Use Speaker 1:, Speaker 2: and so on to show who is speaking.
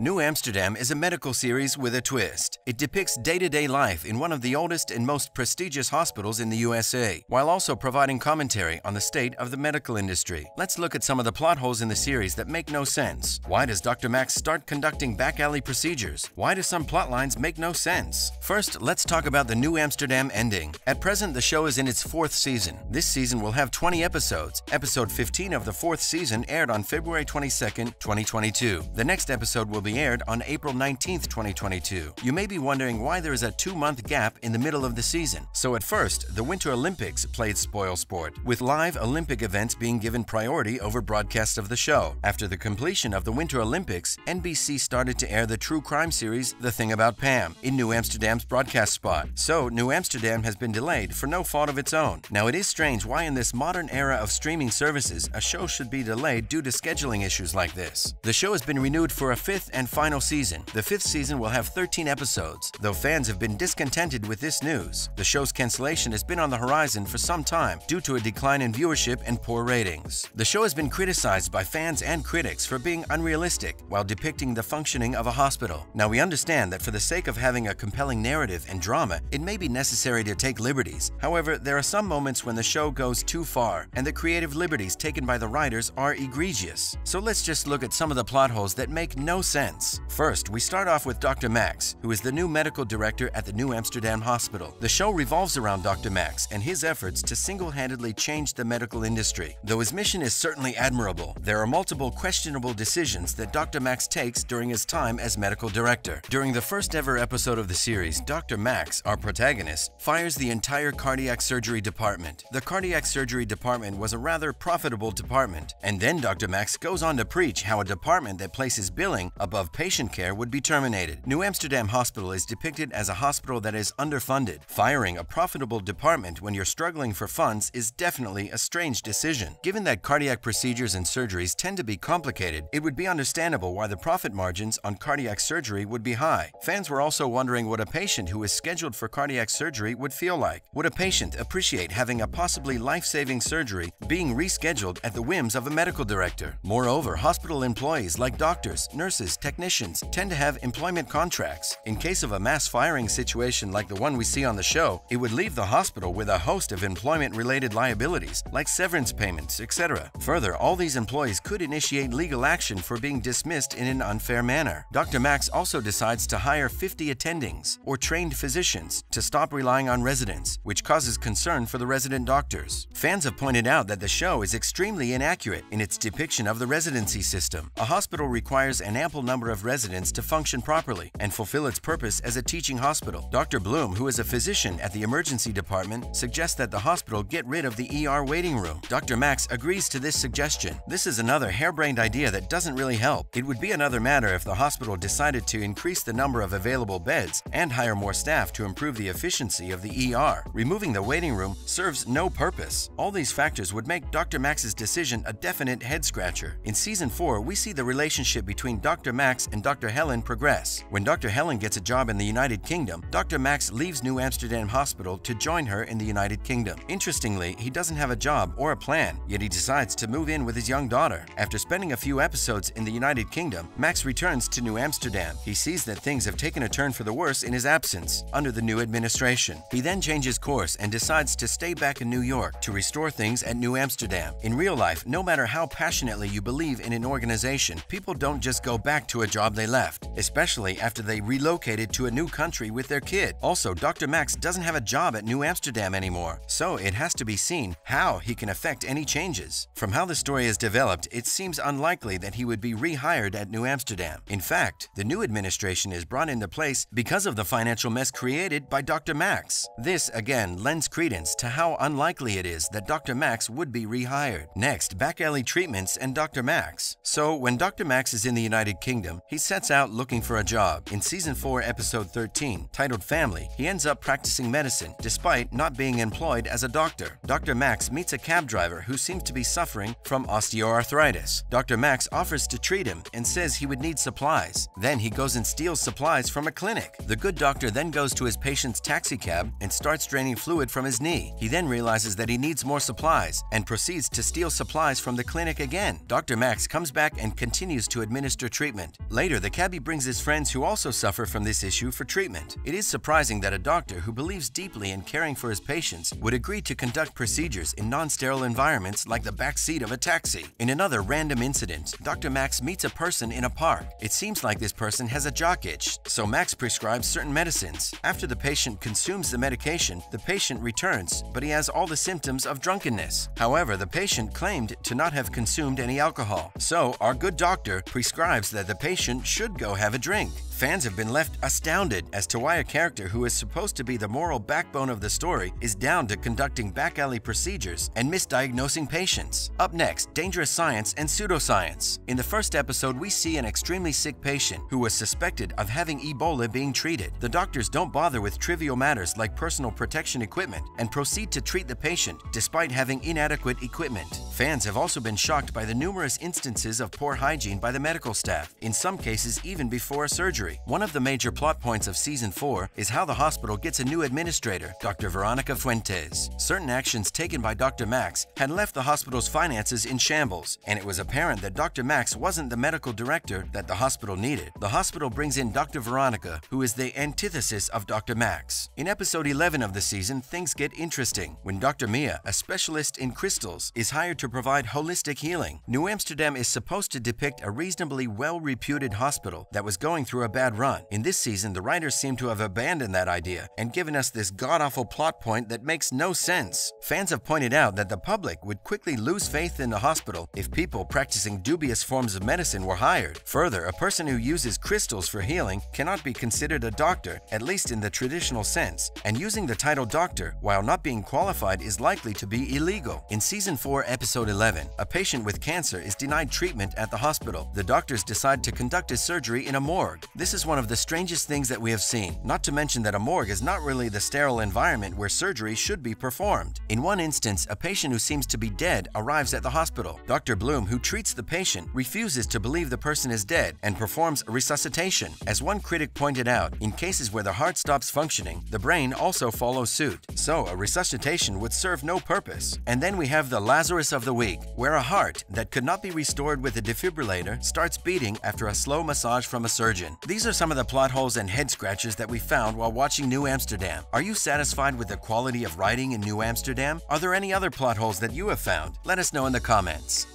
Speaker 1: New Amsterdam is a medical series with a twist. It depicts day-to-day life in one of the oldest and most prestigious hospitals in the USA, while also providing commentary on the state of the medical industry. Let's look at some of the plot holes in the series that make no sense. Why does Dr. Max start conducting back-alley procedures? Why do some plot lines make no sense? First, let's talk about the New Amsterdam ending. At present, the show is in its 4th season. This season will have 20 episodes. Episode 15 of the 4th season aired on February 22nd, 2022. The next episode will be aired on April 19th, 2022. You may be wondering why there is a 2-month gap in the middle of the season. So at first, the Winter Olympics played spoilsport, with live Olympic events being given priority over broadcast of the show. After the completion of the Winter Olympics, NBC started to air the true crime series The Thing About Pam in New Amsterdam's broadcast spot. So New Amsterdam has been delayed for no fault of its own. Now it is strange why in this modern era of streaming services, a show should be delayed due to scheduling issues like this. The show has been renewed for a 5th and final season. The 5th season will have 13 episodes, though fans have been discontented with this news. The show's cancellation has been on the horizon for some time due to a decline in viewership and poor ratings. The show has been criticized by fans and critics for being unrealistic while depicting the functioning of a hospital. Now we understand that for the sake of having a compelling narrative and drama, it may be necessary to take liberties. However, there are some moments when the show goes too far, and the creative liberties taken by the writers are egregious. So let's just look at some of the plot holes that make no sense. First, we start off with Dr. Max, who is the new medical director at the New Amsterdam Hospital. The show revolves around Dr. Max and his efforts to single-handedly change the medical industry. Though his mission is certainly admirable, there are multiple questionable decisions that Dr. Max takes during his time as medical director. During the first ever episode of the series, Dr. Max, our protagonist, fires the entire cardiac surgery department. The cardiac surgery department was a rather profitable department, and then Dr. Max goes on to preach how a department that places billing above patient care would be terminated. New Amsterdam Hospital is depicted as a hospital that is underfunded. Firing a profitable department when you're struggling for funds is definitely a strange decision. Given that cardiac procedures and surgeries tend to be complicated, it would be understandable why the profit margins on cardiac surgery would be high. Fans were also wondering what a patient who is scheduled for cardiac surgery would feel like. Would a patient appreciate having a possibly life-saving surgery being rescheduled at the whims of a medical director? Moreover, hospital employees like doctors, nurses, technicians tend to have employment contracts. In case of a mass firing situation like the one we see on the show, it would leave the hospital with a host of employment-related liabilities like severance payments, etc. Further, all these employees could initiate legal action for being dismissed in an unfair manner. Dr. Max also decides to hire 50 attendings or trained physicians to stop relying on residents, which causes concern for the resident doctors. Fans have pointed out that the show is extremely inaccurate in its depiction of the residency system. A hospital requires an ample number of residents to function properly and fulfill its purpose as a teaching hospital. Dr. Bloom, who is a physician at the emergency department, suggests that the hospital get rid of the ER waiting room. Dr. Max agrees to this suggestion. This is another harebrained idea that doesn't really help. It would be another matter if the hospital decided to increase the number of available beds and hire more staff to improve the efficiency of the ER. Removing the waiting room serves no purpose. All these factors would make Dr. Max's decision a definite head-scratcher. In Season 4, we see the relationship between Dr. Max and Dr. Helen progress. When Dr. Helen gets a job in the United Kingdom, Dr. Max leaves New Amsterdam Hospital to join her in the United Kingdom. Interestingly, he doesn't have a job or a plan, yet he decides to move in with his young daughter. After spending a few episodes in the United Kingdom, Max returns to New Amsterdam. He sees that things have taken a turn for the worse in his absence under the new administration. He then changes course and decides to stay back in New York to restore things at New Amsterdam. In real life, no matter how passionately you believe in an organization, people don't just go back to a job they left, especially after they relocated to a new country with their kid. Also, Dr. Max doesn't have a job at New Amsterdam anymore, so it has to be seen how he can affect any changes. From how the story is developed, it seems unlikely that he would be rehired at New Amsterdam. In fact, the new administration is brought into place because of the financial mess created by Dr. Max. This, again, lends credence to how unlikely it is that Dr. Max would be rehired. Next, back-alley treatments and Dr. Max. So, when Dr. Max is in the United Kingdom, he sets out looking for a job. In Season 4, Episode 13, titled Family, he ends up practicing medicine despite not being employed as a doctor. Dr. Max meets a cab driver who seems to be suffering from osteoarthritis. Dr. Max offers to treat him and says he would need supplies. Then he goes and steals supplies from a clinic. The good doctor then goes to his patient's taxi cab and starts draining fluid from his knee. He then realizes that he needs more supplies and proceeds to steal supplies from the clinic again. Dr. Max comes back and continues to administer treatment. treatment. Later, the cabbie brings his friends who also suffer from this issue for treatment. It is surprising that a doctor who believes deeply in caring for his patients would agree to conduct procedures in non-sterile environments like the back seat of a taxi. In another random incident, Dr. Max meets a person in a park. It seems like this person has a jock itch, so Max prescribes certain medicines. After the patient consumes the medication, the patient returns, but he has all the symptoms of drunkenness. However, the patient claimed to not have consumed any alcohol, so our good doctor prescribes that the patient should go have a drink. Fans have been left astounded as to why a character who is supposed to be the moral backbone of the story is down to conducting back alley procedures and misdiagnosing patients. Up next, dangerous science and pseudoscience. In the first episode, we see an extremely sick patient who was suspected of having Ebola being treated. The doctors don't bother with trivial matters like personal protection equipment and proceed to treat the patient despite having inadequate equipment. Fans have also been shocked by the numerous instances of poor hygiene by the medical staff, in some cases even before a surgery. One of the major plot points of Season 4 is how the hospital gets a new administrator, Dr. Veronica Fuentes. Certain actions taken by Dr. Max had left the hospital's finances in shambles, and it was apparent that Dr. Max wasn't the medical director that the hospital needed. The hospital brings in Dr. Veronica, who is the antithesis of Dr. Max. In episode 11 of the season, things get interesting when Dr. Mia, a specialist in crystals, is hired to provide holistic healing. New Amsterdam is supposed to depict a reasonably well-reputed hospital that was going through a bad run. In this season, the writers seem to have abandoned that idea and given us this god-awful plot point that makes no sense. Fans have pointed out that the public would quickly lose faith in the hospital if people practicing dubious forms of medicine were hired. Further, a person who uses crystals for healing cannot be considered a doctor, at least in the traditional sense, and using the title doctor while not being qualified is likely to be illegal. In Season 4, Episode 11, a patient with cancer is denied treatment at the hospital. The doctors decide to conduct his surgery in a morgue. This is one of the strangest things that we have seen, not to mention that a morgue is not really the sterile environment where surgery should be performed. In one instance, a patient who seems to be dead arrives at the hospital. Dr. Bloom, who treats the patient, refuses to believe the person is dead and performs a resuscitation. As one critic pointed out, in cases where the heart stops functioning, the brain also follows suit, so a resuscitation would serve no purpose. And then we have the Lazarus of the week, where a heart that could not be restored with a defibrillator starts beating after a slow massage from a surgeon. These are some of the plot holes and head scratchers that we found while watching New Amsterdam. Are you satisfied with the quality of writing in New Amsterdam? Are there any other plot holes that you have found? Let us know in the comments.